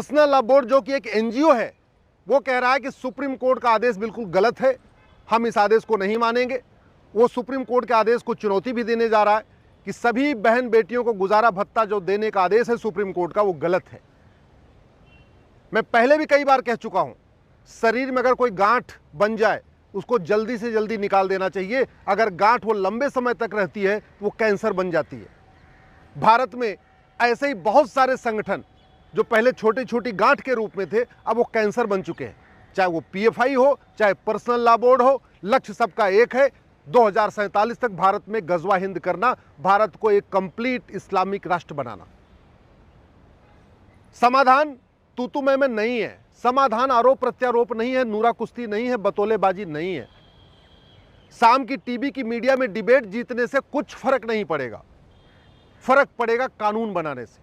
Personal law board जो कि एक एनजीओ है, वो कह रहा है कि सुप्रीम कोर्ट का आदेश बिल्कुल गलत है, हम इस आदेश को नहीं मानेंगे। वो सुप्रीम कोर्ट के आदेश को चुनौती भी देने जा रहा है कि सभी बहन बेटियों को गुजारा भत्ता जो देने का आदेश है सुप्रीम कोर्ट का, वो गलत है। मैं पहले भी कई बार कह चुका हूं, शरीर में अगर कोई गांठ बन जाए उसको जल्दी से जल्दी निकाल देना चाहिए। अगर गांठ वो लंबे समय तक रहती है वो कैंसर बन जाती है। भारत में ऐसे ही बहुत सारे संगठन जो पहले छोटी छोटी गांठ के रूप में थे, अब वो कैंसर बन चुके हैं। चाहे वो पीएफआई हो, चाहे पर्सनल लॉ बोर्ड हो, लक्ष्य सबका एक है, 2047 तक भारत में गजवा हिंद करना, भारत को एक कंप्लीट इस्लामिक राष्ट्र बनाना। समाधान तू मैं नहीं है, समाधान आरोप प्रत्यारोप नहीं है, नूरा कुश्ती नहीं है, बतौलेबाजी नहीं है। शाम की टीवी की मीडिया में डिबेट जीतने से कुछ फर्क नहीं पड़ेगा, फर्क पड़ेगा कानून बनाने से।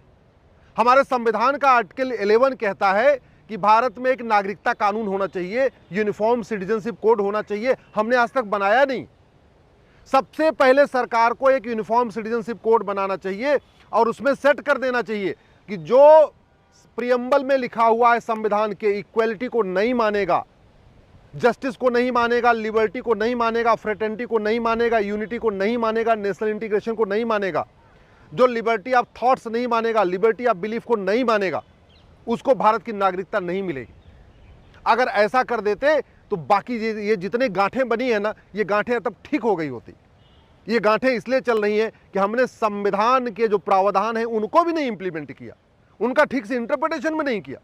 हमारे संविधान का आर्टिकल 11 कहता है कि भारत में एक नागरिकता कानून होना चाहिए, यूनिफॉर्म सिटीजनशिप कोड होना चाहिए। हमने आज तक बनाया नहीं। सबसे पहले सरकार को एक यूनिफॉर्म सिटीजनशिप कोड बनाना चाहिए और उसमें सेट कर देना चाहिए कि जो प्रियम्बल में लिखा हुआ है संविधान के, इक्वलिटी को नहीं मानेगा, जस्टिस को नहीं मानेगा, लिबर्टी को नहीं मानेगा, फ्रेटर्निटी को नहीं मानेगा, यूनिटी को नहीं मानेगा, नेशनल इंटीग्रेशन को नहीं मानेगा, जो लिबर्टी ऑफ थॉट्स नहीं मानेगा, लिबर्टी ऑफ बिलीफ को नहीं मानेगा, उसको भारत की नागरिकता नहीं मिलेगी। अगर ऐसा कर देते तो बाकी ये जितने गांठें बनी है ना, ये गांठें तब ठीक हो गई होती। ये गांठें इसलिए चल रही हैं कि हमने संविधान के जो प्रावधान हैं उनको भी नहीं इंप्लीमेंट किया, उनका ठीक से इंटरप्रिटेशन में नहीं किया।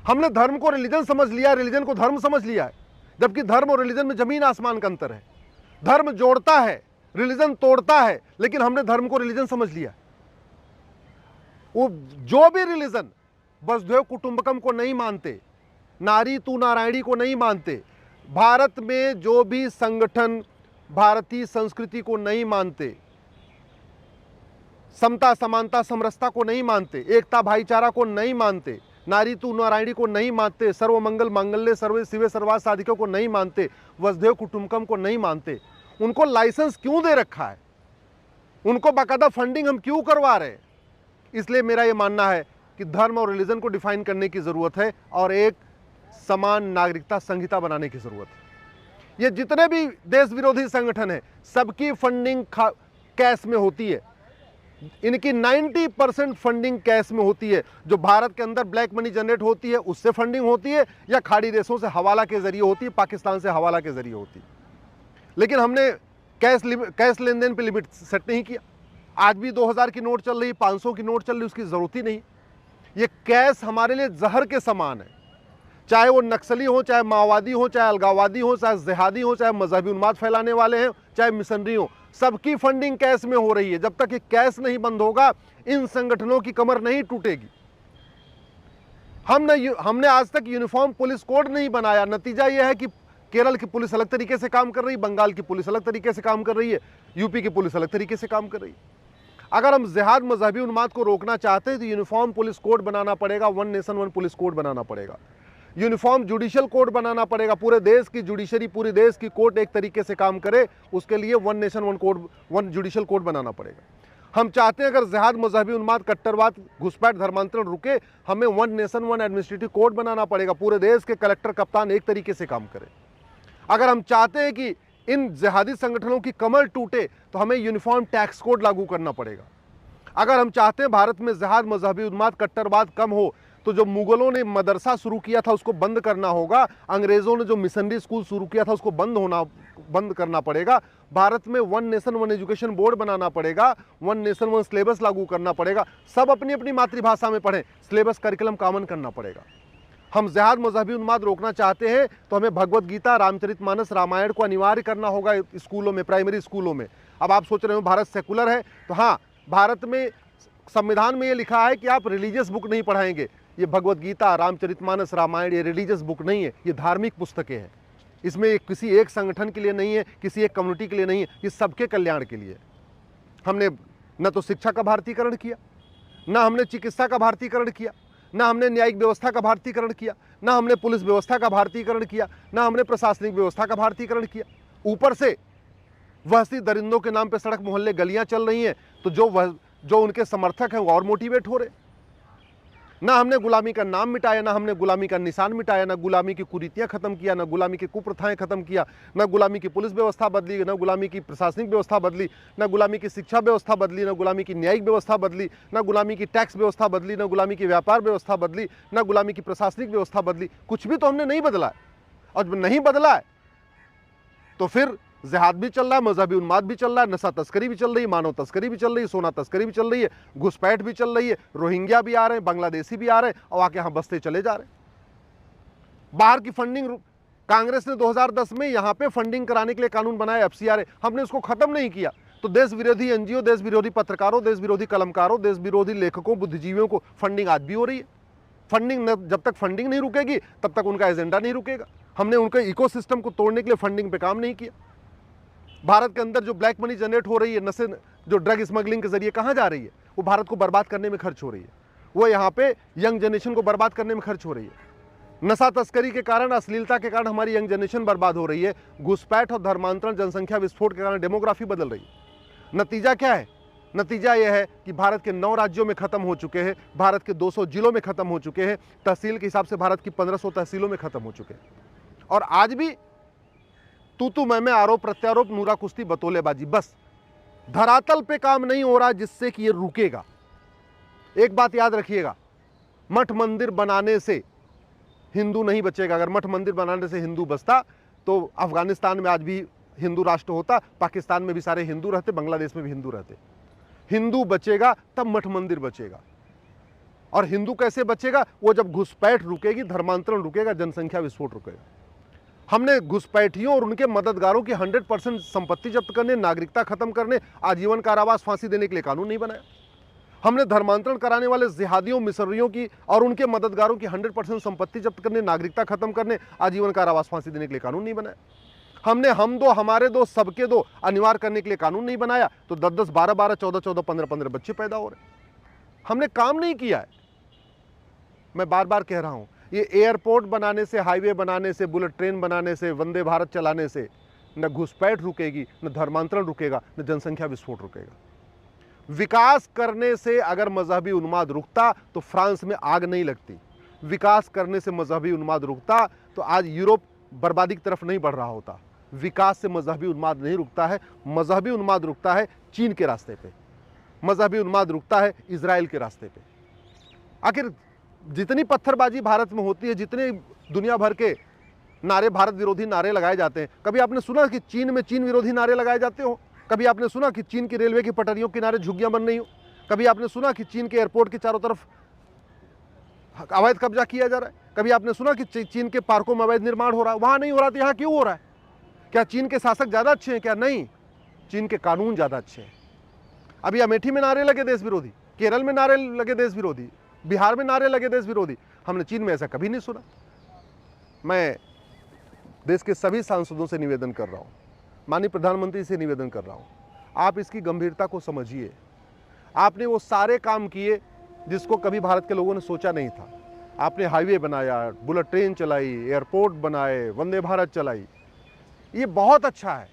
हमने धर्म को रिलीजन समझ लिया, रिलीजन को धर्म समझ लिया है, जबकि धर्म और रिलीजन में जमीन आसमान का अंतर है। धर्म जोड़ता है, रिलीजन तोड़ता है, लेकिन हमने धर्म को रिलीजन समझ लिया। वो जो भी रिलीजन वसुधैव कुटुंबकम को नहीं मानते, नारी तू नारायणी को नहीं मानते, भारत में जो भी संगठन भारतीय संस्कृति को नहीं मानते, समता समानता समरसता को नहीं मानते, एकता भाईचारा को नहीं मानते, नारी तू नारायणी को नहीं मानते, सर्वमंगल मांगल्य सर्वे शिवे सर्वार्थ साधिकों को नहीं मानते, वसुधैव कुटुंबकम को नहीं मानते, उनको लाइसेंस क्यों दे रखा है? उनको बाकायदा फंडिंग हम क्यों करवा रहे हैं? इसलिए मेरा ये मानना है कि धर्म और रिलीजन को डिफाइन करने की ज़रूरत है और एक समान नागरिकता संहिता बनाने की ज़रूरत है। ये जितने भी देश विरोधी संगठन हैं, सबकी फंडिंग कैश में होती है। इनकी 90% फंडिंग कैश में होती है। जो भारत के अंदर ब्लैक मनी जनरेट होती है उससे फंडिंग होती है, या खाड़ी देशों से हवाला के जरिए होती है, पाकिस्तान से हवाला के जरिए होती है। लेकिन हमने कैश लेन देन पे लिमिट सेट नहीं किया। आज भी 2000 की नोट चल रही, 500 की नोट चल रही, उसकी ज़रूरत ही नहीं। ये कैश हमारे लिए जहर के समान है। चाहे वो नक्सली हो, चाहे माओवादी हो, चाहे अलगाववादी हो, चाहे जिहादी हो, चाहे मजहबी उन्माद फैलाने वाले हैं, चाहे मिशनरी हो, सबकी फंडिंग कैश में हो रही है। जब तक ये कैश नहीं बंद होगा, इन संगठनों की कमर नहीं टूटेगी। हमने आज तक यूनिफॉर्म पुलिस कोड नहीं बनाया। नतीजा यह है कि केरल की पुलिस अलग तरीके से काम कर रही है, बंगाल की पुलिस अलग तरीके से काम कर रही है, यूपी की पुलिस अलग तरीके से काम कर रही है। अगर हम जिहाद मजहबी उन्माद को रोकना चाहते हैं तो यूनिफॉर्म पुलिस कोड बनाना पड़ेगा, one nation one police code बनाना पड़ेगा, यूनिफॉर्म जुडिशियल कोड बनाना पड़ेगा। पूरे देश की जुडिशरी, पूरे देश की कोर्ट एक तरीके से काम करे, उसके लिए one nation one code, one judicial code बनाना पड़ेगा। हम चाहते हैं अगर जिहाद मजहबी उन्माद कट्टरवाद घुसपैठ धर्मांतरण रुके, हमें one nation one administrative code बनाना पड़ेगा। पूरे देश के कलेक्टर कप्तान एक तरीके से काम करें। अगर हम चाहते हैं कि इन जिहादी संगठनों की कमर टूटे तो हमें यूनिफॉर्म टैक्स कोड लागू करना पड़ेगा। अगर हम चाहते हैं भारत में जिहाद मजहबी उन्माद कट्टरवाद कम हो तो जो मुगलों ने मदरसा शुरू किया था उसको बंद करना होगा, अंग्रेजों ने जो मिशनरी स्कूल शुरू किया था उसको बंद करना पड़ेगा। भारत में one nation one education board बनाना पड़ेगा, वन नेशन वन सिलेबस लागू करना पड़ेगा। सब अपनी अपनी मातृभाषा में पढ़ें, सिलेबस करिकुलम कॉमन करना पड़ेगा। हम जिहाद मजहबी उन्माद रोकना चाहते हैं तो हमें भगवत गीता, रामचरितमानस, रामायण को अनिवार्य करना होगा स्कूलों में, प्राइमरी स्कूलों में। अब आप सोच रहे हो भारत सेकुलर है, तो हाँ, भारत में संविधान में ये लिखा है कि आप रिलीजियस बुक नहीं पढ़ाएंगे। ये भगवत गीता, रामचरितमानस, रामायण ये रिलीजियस बुक नहीं है, ये धार्मिक पुस्तकें हैं। इसमें किसी एक संगठन के लिए नहीं है, किसी एक कम्युनिटी के लिए नहीं है, ये सबके कल्याण के लिए। हमने न तो शिक्षा का भारतीकरण किया, ना हमने चिकित्सा का भारतीकरण किया, ना हमने न्यायिक व्यवस्था का भारतीकरण किया, ना हमने पुलिस व्यवस्था का भारतीकरण किया, ना हमने प्रशासनिक व्यवस्था का भारतीकरण किया। ऊपर से वहसी दरिंदों के नाम पे सड़क मोहल्ले गलियां चल रही हैं, तो जो उनके समर्थक हैं वो और मोटिवेट हो रहे। ना हमने गुलामी का नाम मिटाया, ना हमने गुलामी का निशान मिटाया, ना गुलामी की कुरीतियां खत्म किया, ना गुलामी की कुप्रथाएं खत्म किया, ना गुलामी की पुलिस व्यवस्था बदली, ना गुलामी की प्रशासनिक व्यवस्था बदली, ना गुलामी की शिक्षा व्यवस्था बदली, ना गुलामी की न्यायिक व्यवस्था बदली, ना गुलामी की टैक्स व्यवस्था बदली, ना गुलामी की व्यापार व्यवस्था बदली, ना गुलामी की प्रशासनिक व्यवस्था बदली। कुछ भी तो हमने नहीं बदला है। और जब नहीं बदला है तो फिर जिहाद भी चल रहा है, मजहबी उन्माद भी चल रहा है, नशा तस्करी भी चल रही है, मानव तस्करी भी चल रही है, सोना तस्करी भी चल रही है, घुसपैठ भी चल रही है, रोहिंग्या भी आ रहे हैं, बांग्लादेशी भी आ रहे हैं और आके यहां बसते चले जा रहे हैं। बाहर की फंडिंग कांग्रेस ने 2010 में यहां पे फंडिंग कराने के लिए कानून बनाया एफसीआर, हमने उसको खत्म नहीं किया तो देश विरोधी एनजीओ, देश विरोधी पत्रकारों, देश विरोधी कलमकारों, देश विरोधी लेखकों, बुद्धिजीवियों को फंडिंग आज भी हो रही है। फंडिंग जब तक फंडिंग नहीं रुकेगी तब तक उनका एजेंडा नहीं रुकेगा। हमने उनके इकोसिस्टम को तोड़ने के लिए फंडिंग पे काम नहीं किया। भारत के अंदर जो ब्लैक मनी जनरेट हो रही है, नशे जो ड्रग स्मगलिंग के जरिए कहाँ जा रही है, वो भारत को बर्बाद करने में खर्च हो रही है, वो यहाँ पे यंग जनरेशन को बर्बाद करने में खर्च हो रही है। नशा तस्करी के कारण, अश्लीलता के कारण हमारी यंग जनरेशन बर्बाद हो रही है। घुसपैठ और धर्मांतरण, जनसंख्या विस्फोट के कारण डेमोग्राफी बदल रही है। नतीजा क्या है? नतीजा यह है कि भारत के 9 राज्यों में खत्म हो चुके हैं, भारत के 200 जिलों में खत्म हो चुके हैं, तहसील के हिसाब से भारत की 1500 तहसीलों में खत्म हो चुके हैं। और आज भी तू मैं आरोप प्रत्यारोप, नूरा कुश्ती, बतौलेबाजी, बस धरातल पे काम नहीं हो रहा जिससे कि ये रुकेगा। एक बात याद रखिएगा, मठ मंदिर बनाने से हिंदू नहीं बचेगा। अगर मठ मंदिर बनाने से हिंदू बचता तो अफगानिस्तान में आज भी हिंदू राष्ट्र होता, पाकिस्तान में भी सारे हिंदू रहते, बांग्लादेश में भी हिंदू रहते। हिंदू बचेगा तब मठ मंदिर बचेगा। और हिंदू कैसे बचेगा? वो जब घुसपैठ रुकेगी, धर्मांतरण रुकेगा, जनसंख्या विस्फोट रुकेगा। हमने घुसपैठियों और उनके मददगारों की 100% संपत्ति जब्त करने, नागरिकता खत्म करने, आजीवन कारावास, फांसी देने के लिए कानून नहीं बनाया। हमने धर्मांतरण कराने वाले जिहादियों, मिसरियों की और उनके मददगारों की 100% संपत्ति जब्त करने, नागरिकता खत्म करने, आजीवन कारावास, फांसी देने के लिए कानून नहीं बनाया। हमने हम दो, हमारे दो, सबके दो अनिवार्य करने के लिए कानून नहीं बनाया तो 10-10, 12-12, 14-14, 15-15 बच्चे पैदा हो रहे। हमने काम नहीं किया है। मैं बार बार कह रहा हूं, ये एयरपोर्ट बनाने से, हाईवे बनाने से, बुलेट ट्रेन बनाने से, वंदे भारत चलाने से न घुसपैठ रुकेगी, न धर्मांतरण रुकेगा, न जनसंख्या विस्फोट रुकेगा। विकास करने से अगर मजहबी उन्माद रुकता तो फ्रांस में आग नहीं लगती। विकास करने से मजहबी उन्माद रुकता तो आज यूरोप बर्बादी की तरफ नहीं बढ़ रहा होता। विकास से मजहबी उन्माद नहीं रुकता है। मजहबी उन्माद रुकता है चीन के रास्ते पे, मजहबी उन्माद रुकता है इजराइल के रास्ते पे। आखिर जितनी पत्थरबाजी भारत में होती है, जितने दुनिया भर के नारे, भारत विरोधी नारे लगाए जाते हैं, कभी आपने सुना कि चीन में चीन विरोधी नारे लगाए जाते हो? कभी आपने सुना कि चीन की रेलवे की पटरियों के किनारे झुग्गियां बन रही हो? कभी आपने सुना कि चीन के एयरपोर्ट के चारों तरफ अवैध कब्जा किया जा रहा है? कभी आपने सुना कि चीन के पार्कों में अवैध निर्माण हो रहा है? वहां नहीं हो रहा तो यहां क्यों हो रहा है? क्या चीन के शासक ज्यादा अच्छे हैं? क्या नहीं, चीन के कानून ज्यादा अच्छे हैं। अभी अमेठी में नारे लगे देश विरोधी, केरल में नारे लगे देश विरोधी, बिहार में नारे लगे देश विरोधी। हमने चीन में ऐसा कभी नहीं सुना। मैं देश के सभी सांसदों से निवेदन कर रहा हूं, माननीय प्रधानमंत्री से निवेदन कर रहा हूं, आप इसकी गंभीरता को समझिए। आपने वो सारे काम किए जिसको कभी भारत के लोगों ने सोचा नहीं था। आपने हाईवे बनाया, बुलेट ट्रेन चलाई, एयरपोर्ट बनाए, वंदे भारत चलाई, ये बहुत अच्छा है।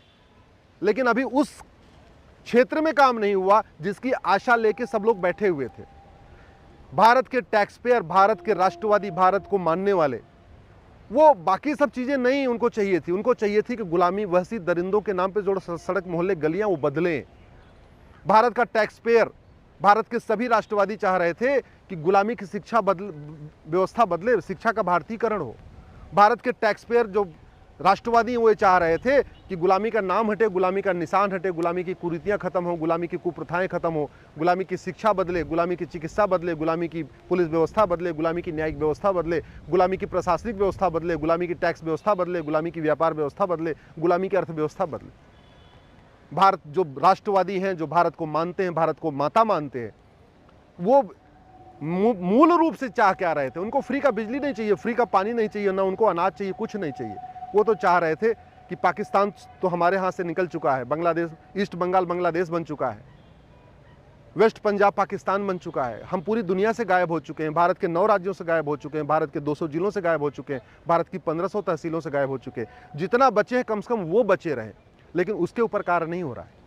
लेकिन अभी उस क्षेत्र में काम नहीं हुआ जिसकी आशा लेके सब लोग बैठे हुए थे। भारत के टैक्स पेयर, भारत के राष्ट्रवादी, भारत को मानने वाले, वो बाकी सब चीजें नहीं उनको चाहिए थी। उनको चाहिए थी कि गुलामी, वहशी, दरिंदों के नाम पे जो सड़क मोहल्ले गलियां वो बदलें। भारत का टैक्स पेयर, भारत के सभी राष्ट्रवादी चाह रहे थे कि गुलामी की शिक्षा व्यवस्था बदले, शिक्षा का भारतीयकरण हो। भारत के टैक्स पेयर जो राष्ट्रवादी वो चाह रहे थे कि गुलामी का नाम हटे, गुलामी का निशान हटे, गुलामी की कुरीतियां खत्म हो, गुलामी की कुप्रथाएं खत्म हो, गुलामी की शिक्षा बदले, गुलामी की चिकित्सा बदले, गुलामी की पुलिस व्यवस्था बदले, गुलामी की न्यायिक व्यवस्था बदले, गुलामी की प्रशासनिक व्यवस्था बदले, गुलामी की टैक्स व्यवस्था बदले, गुलामी की व्यापार व्यवस्था बदले, गुलामी की अर्थव्यवस्था बदले। भारत जो राष्ट्रवादी हैं, जो भारत को मानते हैं, भारत को माता मानते हैं, वो मूल रूप से चाह क्या रहे थे? उनको फ्री का बिजली नहीं चाहिए, फ्री का पानी नहीं चाहिए, ना उनको अनाज चाहिए, कुछ नहीं चाहिए। वो तो चाह रहे थे कि पाकिस्तान तो हमारे हाथ से निकल चुका है, बांग्लादेश, ईस्ट बंगाल बांग्लादेश बन चुका है, वेस्ट पंजाब पाकिस्तान बन चुका है, हम पूरी दुनिया से गायब हो चुके हैं, भारत के 9 राज्यों से गायब हो चुके हैं, भारत के 200 जिलों से गायब हो चुके हैं, भारत की 1500 तहसीलों से गायब हो चुके हैं। जितना बचे हैं कम से कम वो बचे रहे, लेकिन उसके ऊपर कार्य नहीं हो रहा है।